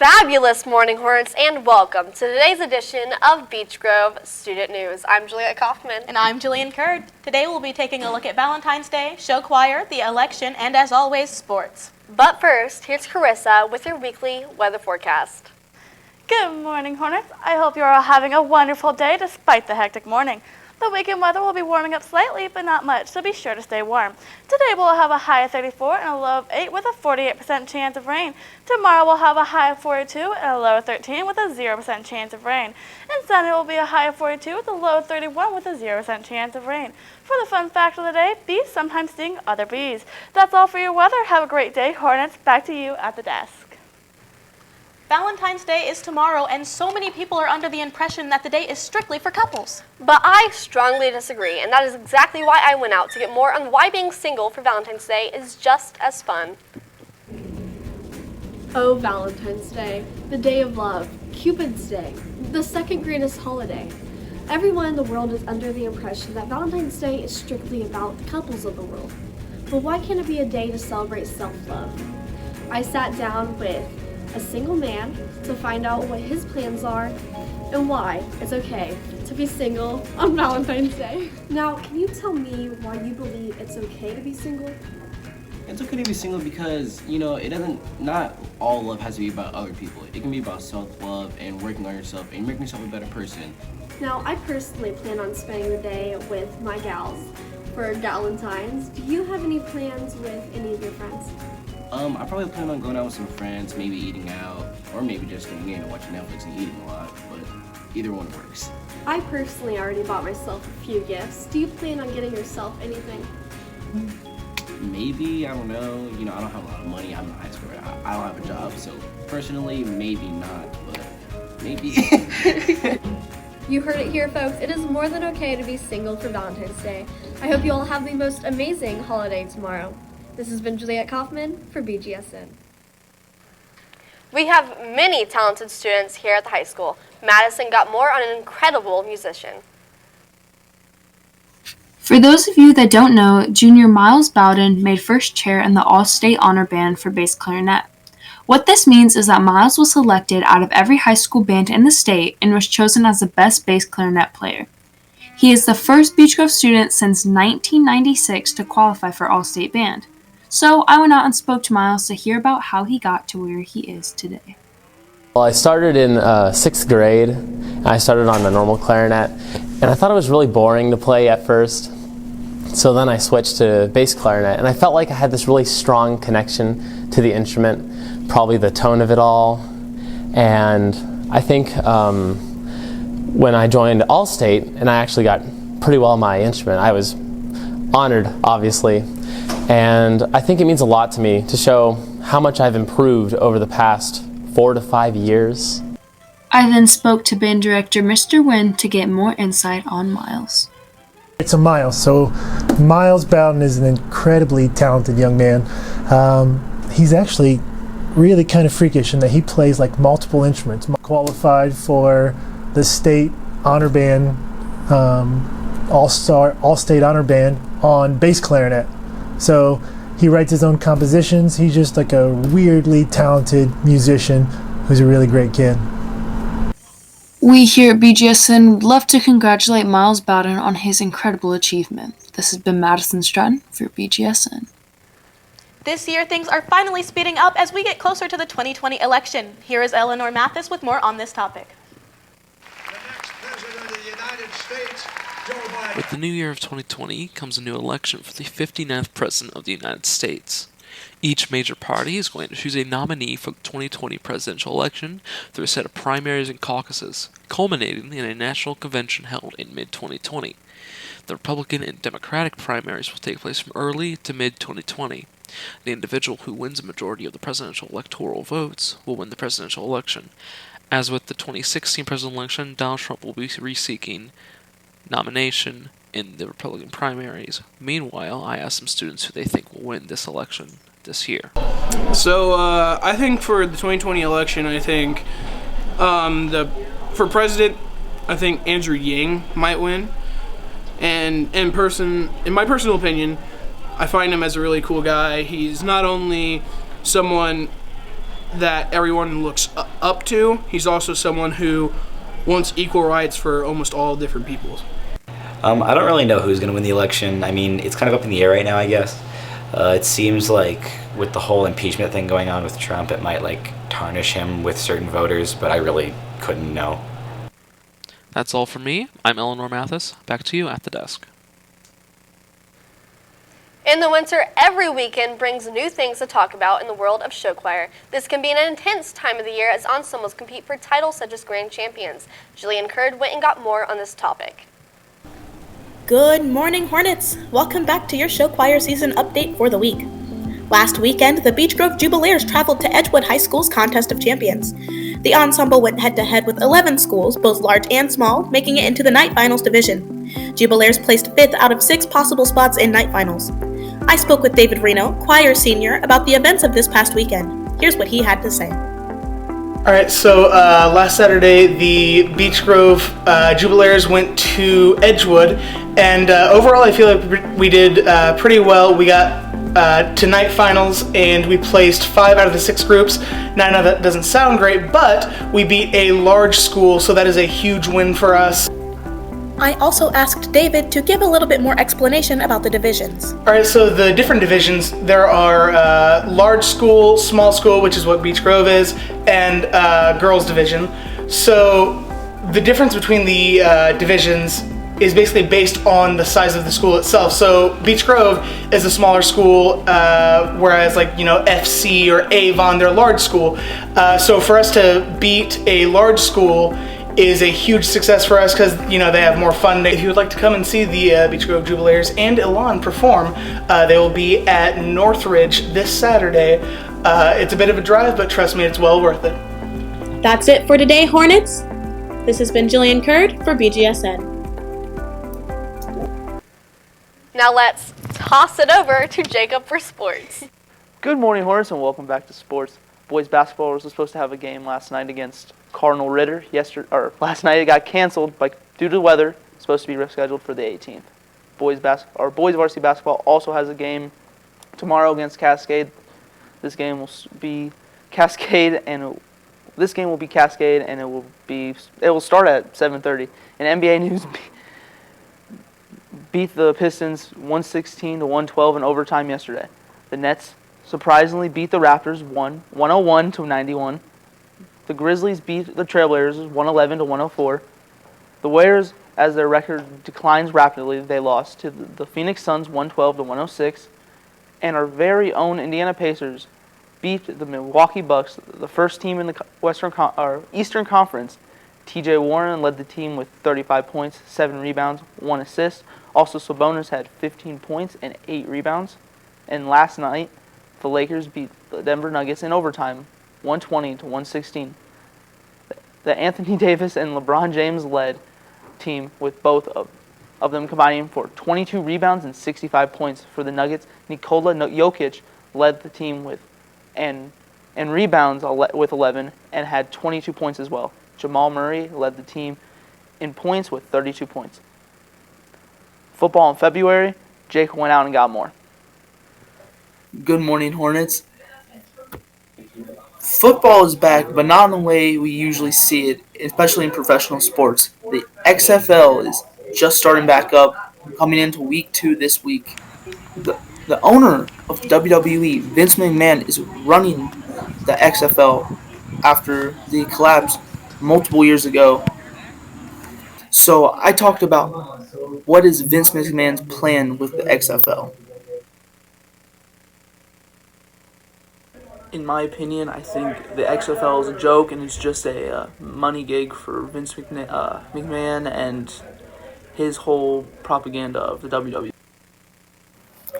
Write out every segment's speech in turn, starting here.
Fabulous morning, Hornets, and welcome to today's edition of Beech Grove Student News. I'm Juliet Kaufman. And I'm Jillian Kurd. Today we'll be taking a look at Valentine's Day, show choir, the election, and as always, sports. But first, here's Carissa with your weekly weather forecast. Good morning, Hornets. I hope you're all having a wonderful day despite the hectic morning. The weekend weather will be warming up slightly, but not much, so be sure to stay warm. Today we'll have a high of 34 and a low of 8 with a 48% chance of rain. Tomorrow we'll have a high of 42 and a low of 13 with a 0% chance of rain. And Sunday will be a high of 42 with a low of 31 with a 0% chance of rain. For the fun fact of the day, bees sometimes sting other bees. That's all for your weather. Have a great day, Hornets. Back to you at the desk. Valentine's Day is tomorrow, and so many people are under the impression that the day is strictly for couples. But I strongly disagree, and that is exactly why I went out to get more on why being single for Valentine's Day is just as fun. Oh, Valentine's Day, the day of love, Cupid's Day, the second greatest holiday. Everyone in the world is under the impression that Valentine's Day is strictly about the couples of the world. But why can't it be a day to celebrate self-love? I sat down with a single man to find out what his plans are and why it's okay to be single on Valentine's Day. Now, can you tell me why you believe it's okay to be single? It's okay to be single because, not all love has to be about other people. It can be about self-love and working on yourself and making yourself a better person. Now, I personally plan on spending the day with my gals for Valentines. Do you have any plans with any of your friends? I probably plan on going out with some friends, maybe eating out, or maybe just getting in and watching Netflix and eating a lot, but either one works. I personally already bought myself a few gifts. Do you plan on getting yourself anything? Maybe, I don't know. I don't have a lot of money. I'm in high school. I don't have a job, so personally, maybe not, but maybe. You heard it here, folks. It is more than okay to be single for Valentine's Day. I hope you all have the most amazing holiday tomorrow. This has been Juliet Kaufman for Bgsn. We have many talented students here at the high school. Madison got more on an incredible musician. For those of you that don't know, junior Miles Bowden made first chair in the All-State Honor Band for bass clarinet. What this means is that Miles was selected out of every high school band in the state and was chosen as the best bass clarinet player. He is the first Beech Grove student since 1996 to qualify for All-State Band. So I went out and spoke to Miles to hear about how he got to where he is today. Well, I started in 6th grade. I started on the normal clarinet, and I thought it was really boring to play at first. So then I switched to bass clarinet, and I felt like I had this really strong connection to the instrument, probably the tone of it all. And I think when I joined All-State, and I actually got pretty well on my instrument, I was honored, obviously. And I think it means a lot to me to show how much I've improved over the past 4 to 5 years. I then spoke to band director Mr. Wynn to get more insight on Miles. So Miles Bowden is an incredibly talented young man. He's actually really kind of freakish in that he plays like multiple instruments. Qualified for the state honor band, all-state honor band on bass clarinet. So he writes his own compositions. He's just like a weirdly talented musician who's a really great kid. We here at Bgsn would love to congratulate Miles Bowden on his incredible achievement. This has been Madison Stratton for Bgsn. This year, things are finally speeding up as we get closer to the 2020 election. Here is Eleanor Mathis with more on this topic. The next President of the United States, Joe Biden. With the new year of 2020 comes a new election for the 59th President of the United States. Each major party is going to choose a nominee for the 2020 presidential election through a set of primaries and caucuses, culminating in a national convention held in mid-2020. The Republican and Democratic primaries will take place from early to mid-2020. The individual who wins a majority of the presidential electoral votes will win the presidential election. As with the 2016 presidential election, Donald Trump will be re-seeking nomination in the Republican primaries. Meanwhile, I asked some students who they think will win this election this year. So I think for the 2020 election, I think for president, I think Andrew Yang might win. And in my personal opinion, I find him as a really cool guy. He's not only someone that everyone looks up up to. He's also someone who wants equal rights for almost all different peoples. I don't really know who's going to win the election. I mean, it's kind of up in the air right now, I guess. It seems like with the whole impeachment thing going on with Trump, it might like tarnish him with certain voters, but I really couldn't know. That's all from me. I'm Eleanor Mathis. Back to you at the desk. In the winter, every weekend brings new things to talk about in the world of show choir. This can be an intense time of the year as ensembles compete for titles such as grand champions. Jillian Curd went and got more on this topic. Good morning, Hornets! Welcome back to your show choir season update for the week. Last weekend, the Beech Grove Jubileers traveled to Edgewood High School's Contest of Champions. The ensemble went head-to-head with 11 schools, both large and small, making it into the night finals division. Jubileers placed 5th out of 6 possible spots in night finals. I spoke with David Reno, choir senior, about the events of this past weekend. Here's what he had to say. All right, so last Saturday, the Beech Grove Jubileers went to Edgewood, and overall I feel like we did pretty well. We got to night finals, and we placed 5 out of the 6 groups. Now, I know that doesn't sound great, but we beat a large school, so that is a huge win for us. I also asked David to give a little bit more explanation about the divisions. All right, so the different divisions, there are large school, small school, which is what Beech Grove is, and girls division. So the difference between the divisions is basically based on the size of the school itself. So Beech Grove is a smaller school, whereas FC or Avon, they're a large school. So for us to beat a large school is a huge success for us because they have more funding. If you would like to come and see the Beech Grove Jubileers and Elan perform, they will be at Northridge this Saturday. It's a bit of a drive, but trust me, it's well worth it. That's it for today, Hornets. This has been Jillian Curd for BGSN. Now let's toss it over to Jacob for sports. Good morning, Hornets, and welcome back to sports. Boys basketball was supposed to have a game last night against Cardinal Ritter. Last night it got canceled due to weather. It's supposed to be rescheduled for the 18th. Boys varsity basketball also has a game tomorrow against Cascade. This game will be Cascade, and it will start at 7:30. In NBA news, beat the Pistons 116 to 112 in overtime yesterday. The Nets surprisingly beat the Raptors 101 to 91. The Grizzlies beat the Trailblazers 111 to 104. The Warriors, as their record declines rapidly, they lost to the Phoenix Suns 112 to 106. And our very own Indiana Pacers beat the Milwaukee Bucks, the first team in the Eastern Conference. T.J. Warren led the team with 35 points, 7 rebounds, 1 assist. Also, Sabonis had 15 points and 8 rebounds. And last night, the Lakers beat the Denver Nuggets in overtime, 120 to 116. The Anthony Davis and LeBron James led team with both of them combining for 22 rebounds and 65 points for the Nuggets. Nikola Jokic led the team with rebounds with 11 and had 22 points as well. Jamal Murray led the team in points with 32 points. Football in February, Jake went out and got more. Good morning, Hornets. Football is back, but not in the way we usually see it, especially in professional sports. The XFL is just starting back up, coming into week 2 this week. The owner of WWE, Vince McMahon, is running the XFL after the collapse multiple years ago. So I talked about what is Vince McMahon's plan with the XFL. In my opinion, I think the XFL is a joke and it's just a money gig for Vince McMahon and his whole propaganda of the WWE.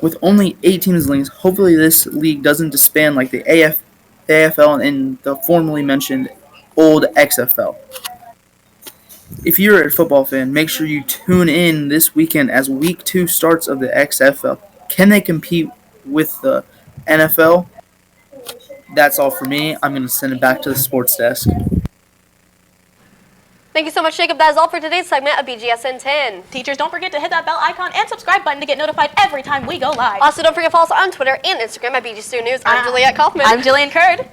With only 8 teams linked, hopefully this league doesn't disband like the AFL and the formerly mentioned old XFL. If you're a football fan, make sure you tune in this weekend as week 2 starts of the XFL. Can they compete with the NFL? That's all for me. I'm going to send it back to the sports desk. Thank you so much, Jacob. That is all for today's segment of BGSN 10. Teachers, don't forget to hit that bell icon and subscribe button to get notified every time we go live. Also, don't forget to follow us on Twitter and Instagram at BG Student News. I'm Juliette Kaufman. I'm Jillian Curd.